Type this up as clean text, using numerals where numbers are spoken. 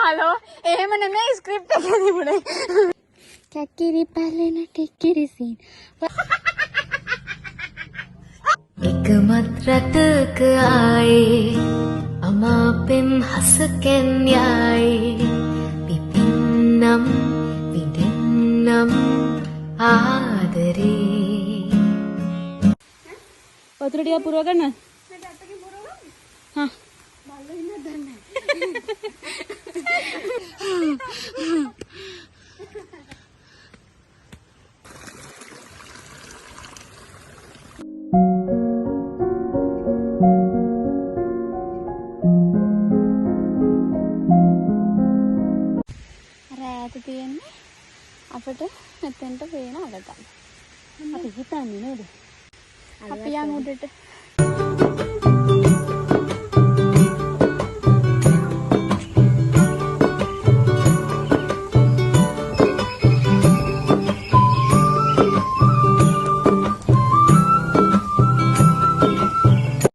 Hello එහෙම නෙමෙයි script එකේ තිබුණේ. කැකිරි පැලෙන ටිකිරි සීන්. එකමත් රටක ආයේ අමාපෙන් හසකෙන් යයි පිපින්නම් විඳින්නම් ආදරේ. වතුර ටික පුරව ගන්න. හා රෑත තියෙන්නේ අපිට මෙතෙන්ට පේන අගට. අපි හිතන්නේ නේද? අපි යන් උඩට